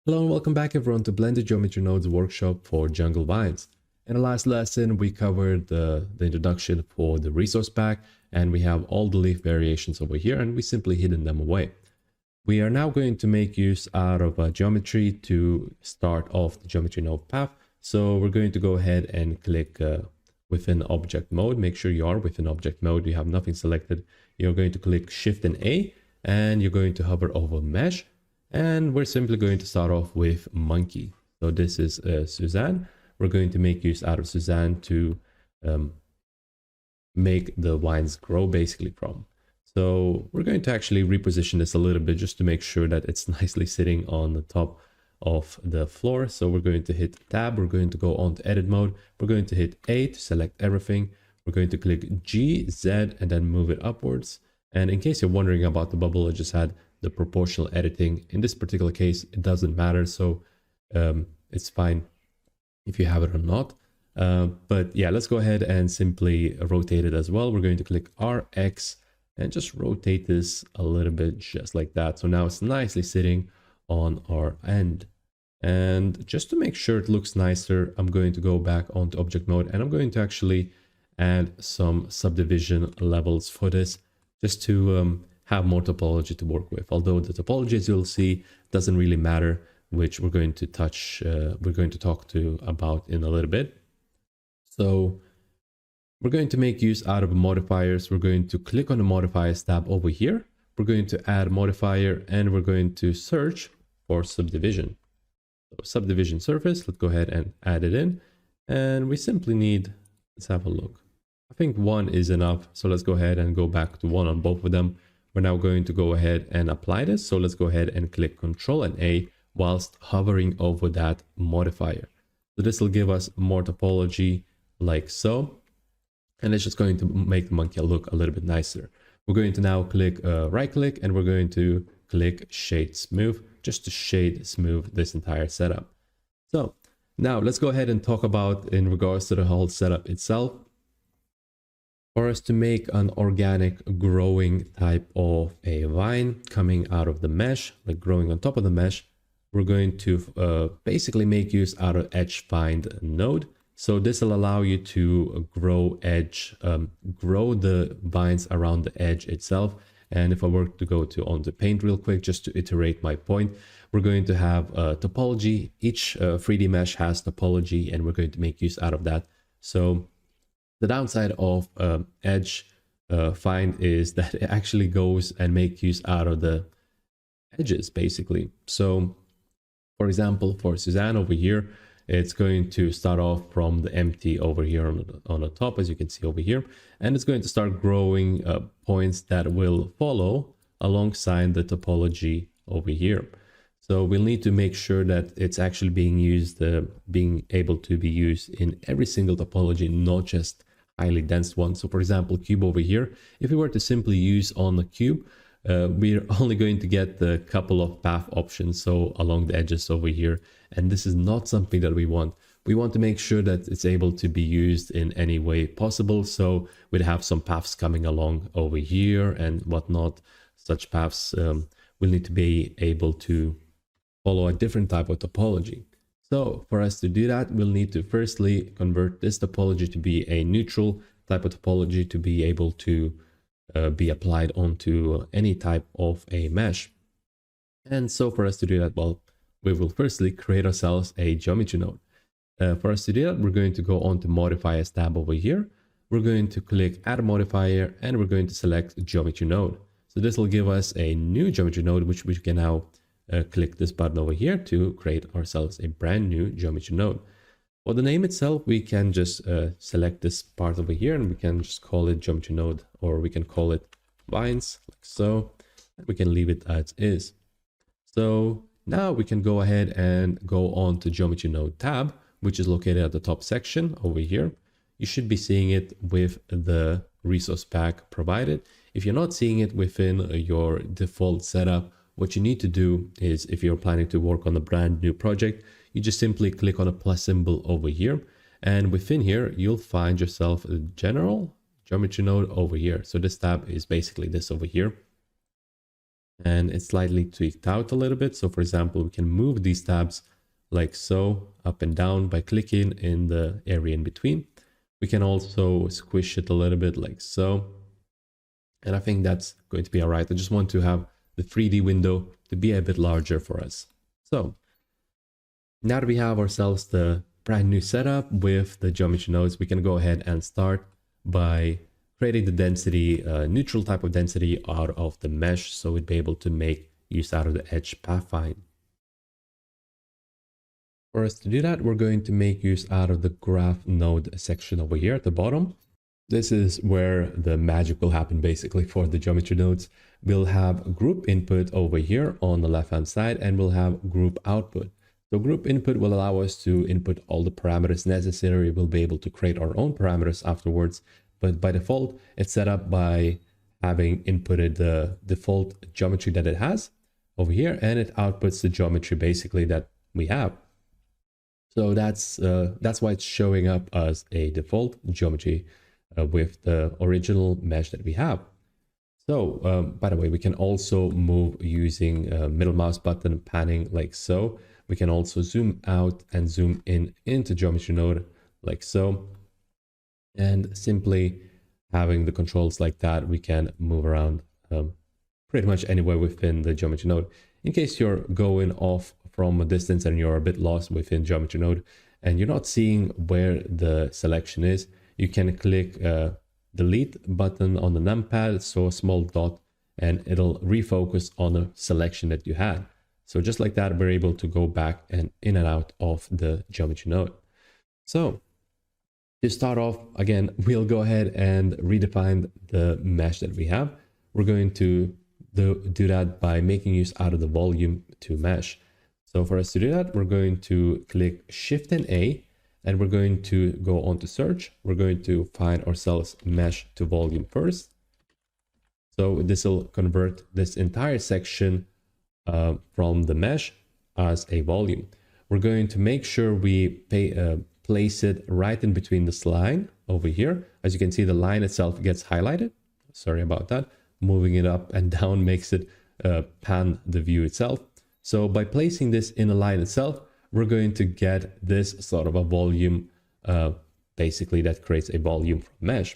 Hello and welcome back everyone to Blended Geometry Nodes workshop for Jungle Vines. In the last lesson, we covered the introduction for the resource pack, and we have all the leaf variations over here, and we simply hidden them away. We are now going to make use out of geometry to start off the geometry node path. So we're going to go ahead and click within object mode. Make sure you are within object mode. You have nothing selected. You're going to click Shift and A, and you're going to hover over Mesh. And we're simply going to start off with Monkey. So this is Suzanne. We're going to make use out of Suzanne to make the vines grow basically from. So we're going to actually reposition this a little bit just to make sure that it's nicely sitting on the top of the floor. So we're going to hit Tab. We're going to go on to edit mode. We're going to hit A to select everything. We're going to click G, Z, and then move it upwards. And in case you're wondering about the bubble, I just had the proportional editing. In this particular case, it doesn't matter. So it's fine if you have it or not. But yeah, let's go ahead and simply rotate it as well. We're going to click RX and just rotate this a little bit just like that. So now it's nicely sitting on our end. And just to make sure it looks nicer, I'm going to go back onto object mode and I'm going to actually add some subdivision levels for this just to have more topology to work with. Although the topology, as you'll see, doesn't really matter, which we're going to talk about in a little bit. So we're going to make use out of modifiers. We're going to click on the modifiers tab over here. We're going to add modifier and we're going to search for subdivision. So subdivision surface, let's go ahead and add it in. And we simply need, let's have a look. I think 1 is enough. So let's go ahead and go back to 1 on both of them. We're now going to go ahead and apply this. So let's go ahead and click Control and A whilst hovering over that modifier. So this will give us more topology like so. And it's just going to make the monkey look a little bit nicer. We're going to now click right click and we're going to click Shade Smooth just to shade smooth this entire setup. So now let's go ahead and talk about in regards to the whole setup itself. For us to make an organic growing type of a vine coming out of the mesh, like growing on top of the mesh, we're going to basically make use out of edge find node. So this will allow you to grow the vines around the edge itself. And if I were to go on the paint real quick, just to iterate my point, we're going to have topology. Each 3D mesh has topology and we're going to make use out of that. So the downside of edge find is that it actually goes and make use out of the edges basically. So for example, for Suzanne over here, it's going to start off from the empty over here on the top, as you can see over here, and it's going to start growing points that will follow alongside the topology over here. So we'll need to make sure that it's actually being used, being able to be used in every single topology, not just highly dense one. So for example, cube over here, if we were to simply use on the cube, we're only going to get the couple of path options, so along the edges over here, and this is not something that we want. We want to make sure that it's able to be used in any way possible, so we'd have some paths coming along over here and whatnot. Such paths will need to be able to follow a different type of topology. So for us to do that, we'll need to firstly convert this topology to be a neutral type of topology to be able to be applied onto any type of a mesh. And so for us to do that, well, we will firstly create ourselves a geometry node. For us to do that, we're going to go on to modifiers tab over here. We're going to click add modifier and we're going to select geometry node. So this will give us a new geometry node, which we can now click this button over here to create ourselves a brand new geometry node. For the name itself, we can just select this part over here and we can just call it geometry node, or we can call it vines like so. And we can leave it as is. So now we can go ahead and go on to geometry node tab, which is located at the top section over here. You should be seeing it with the resource pack provided. If you're not seeing it within your default setup, what you need to do is, if you're planning to work on a brand new project, you just simply click on a plus symbol over here. And within here, you'll find yourself a general geometry node over here. So this tab is basically this over here. and it's slightly tweaked out a little bit. So for example, we can move these tabs like so, up and down by clicking in the area in between. We can also squish it a little bit like so. And I think that's going to be all right. I just want to have the 3D window to be a bit larger for us. So now that we have ourselves the brand new setup with the geometry nodes, we can go ahead and start by creating the density, neutral type of density out of the mesh, so we'd be able to make use out of the edge pathfind. For us to do that, we're going to make use out of the graph node section over here at the bottom. This is where the magic will happen basically for the geometry nodes. We'll have group input over here on the left hand side, and we'll have group output. So group input will allow us to input all the parameters necessary. We'll be able to create our own parameters afterwards. But by default, it's set up by having inputted the default geometry that it has over here, and it outputs the geometry basically that we have. So that's why it's showing up as a default geometry with the original mesh that we have. So by the way, we can also move using middle mouse button panning like so. We can also zoom out and zoom in into geometry node like so. And simply having the controls like that, we can move around pretty much anywhere within the geometry node. In case you're going off from a distance and you're a bit lost within geometry node and you're not seeing where the selection is, you can click delete button on the numpad, so a small dot, and it'll refocus on a selection that you had. So just like that, we're able to go back and in and out of the geometry node. So to start off, again, we'll go ahead and redefine the mesh that we have. We're going to do that by making use out of the volume to mesh. So for us to do that, we're going to click Shift and A, and we're going to go on to search. We're going to find ourselves mesh to volume first. So this will convert this entire section from the mesh as a volume. We're going to make sure we place it right in between this line over here. As you can see, the line itself gets highlighted. Sorry about that. Moving it up and down makes it pan the view itself. So by placing this in the line itself, we're going to get this sort of a volume, basically that creates a volume from mesh.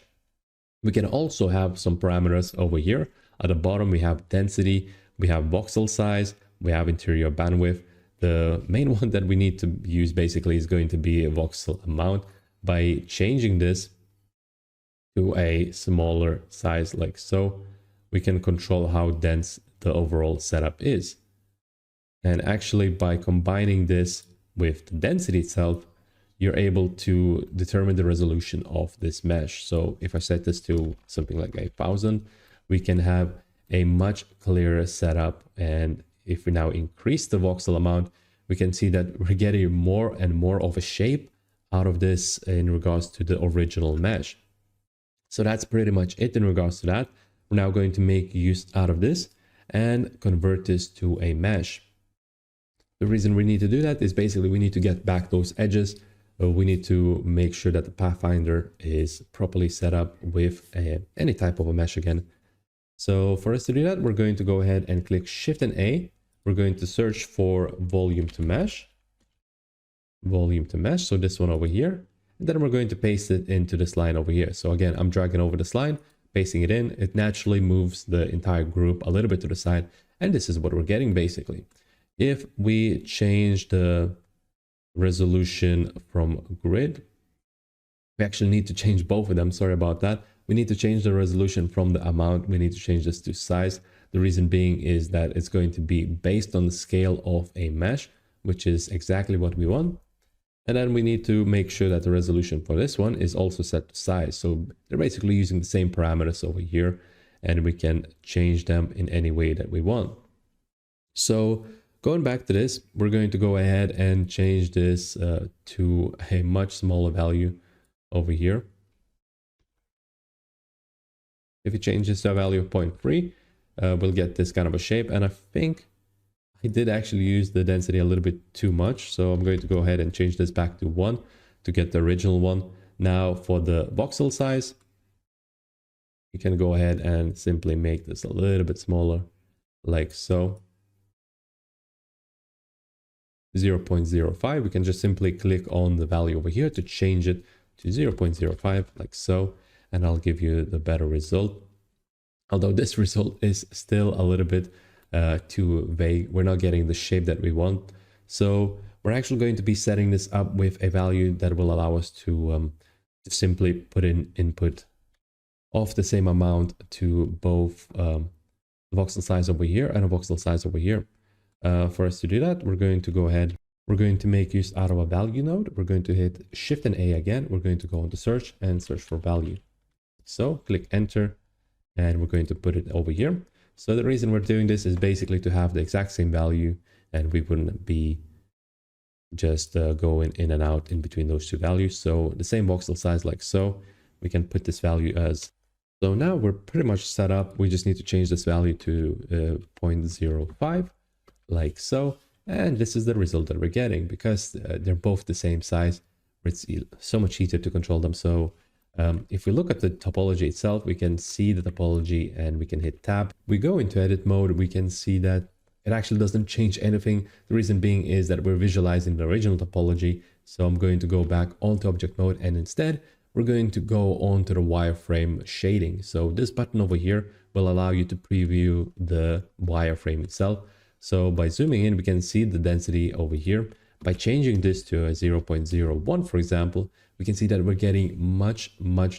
We can also have some parameters over here. At the bottom, we have density, we have voxel size, we have interior bandwidth. The main one that we need to use basically is going to be a voxel amount. By changing this to a smaller size like so, we can control how dense the overall setup is. And actually, by combining this with the density itself, you're able to determine the resolution of this mesh. So if I set this to something like 1000, we can have a much clearer setup. And if we now increase the voxel amount, we can see that we're getting more and more of a shape out of this in regards to the original mesh. So that's pretty much it in regards to that. We're now going to make use out of this and convert this to a mesh. The reason we need to do that is basically we need to get back those edges. We need to make sure that the Pathfinder is properly set up with any type of a mesh again. So for us to do that, we're going to go ahead and click Shift and A. We're going to search for volume to mesh. Volume to mesh, so this one over here. And then we're going to paste it into this line over here. So again, I'm dragging over this line, pasting it in. It naturally moves the entire group a little bit to the side. And this is what we're getting basically. If we change the resolution from grid, we actually need to change both of them. Sorry about that. We need to change the resolution from the amount. We need to change this to size. The reason being is that it's going to be based on the scale of a mesh, which is exactly what we want. And then we need to make sure that the resolution for this one is also set to size. So they're basically using the same parameters over here, and we can change them in any way that we want. So going back to this, we're going to go ahead and change this to a much smaller value over here. If you change this to a value of 0.3, we'll get this kind of a shape. And I think I did actually use the density a little bit too much. So I'm going to go ahead and change this back to 1 to get the original one. Now for the voxel size, you can go ahead and simply make this a little bit smaller. like so. 0.05, we can just simply click on the value over here to change it to 0.05 like so, and I'll give you the better result. Although this result is still a little bit too vague, we're not getting the shape that we want. So we're actually going to be setting this up with a value that will allow us to simply put in input of the same amount to both voxel size over here and a voxel size over here. For us to do that, we're going to go ahead. We're going to make use out of a value node. We're going to hit Shift and A again. We're going to go into search and search for value. So click enter, and we're going to put it over here. So the reason we're doing this is basically to have the exact same value, and we wouldn't be just going in and out in between those two values. So the same voxel size like so. We can put this value as. So now we're pretty much set up. We just need to change this value to 0.05 like so. And this is the result that we're getting because they're both the same size. It's so much easier to control them. So if we look at the topology itself, we can see the topology and we can hit tab. We go into edit mode, we can see that it actually doesn't change anything. The reason being is that we're visualizing the original topology. So I'm going to go back onto object mode, and instead we're going to go on to the wireframe shading. So this button over here will allow you to preview the wireframe itself. So by zooming in, we can see the density over here. By changing this to a 0.01, for example, we can see that we're getting much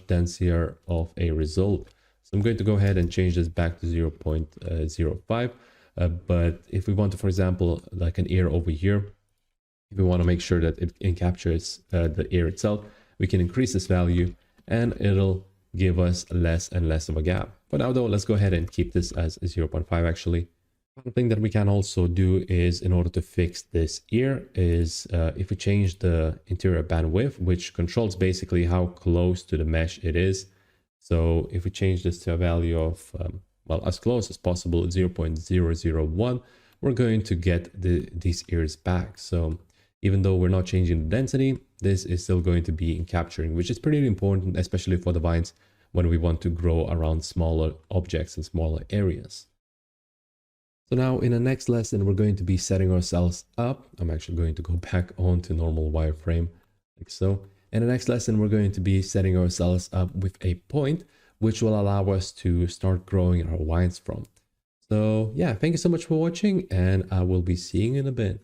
denser of a result. So I'm going to go ahead and change this back to 0.05. But if we want to, for example, like an ear over here, if we want to make sure that it captures the ear itself, we can increase this value and it'll give us less and less of a gap. For now though, let's go ahead and keep this as 0.5 actually. One thing that we can also do is, in order to fix this ear, is if we change the interior bandwidth, which controls basically how close to the mesh it is. So if we change this to a value of, well, as close as possible, 0.001, we're going to get these ears back. So even though we're not changing the density, this is still going to be in capturing, which is pretty important, especially for the vines when we want to grow around smaller objects and smaller areas. So now in the next lesson, we're going to be setting ourselves up. I'm actually going to go back onto normal wireframe like so. In the next lesson, we're going to be setting ourselves up with a point, which will allow us to start growing our vines from. So yeah, thank you so much for watching, and I will be seeing you in a bit.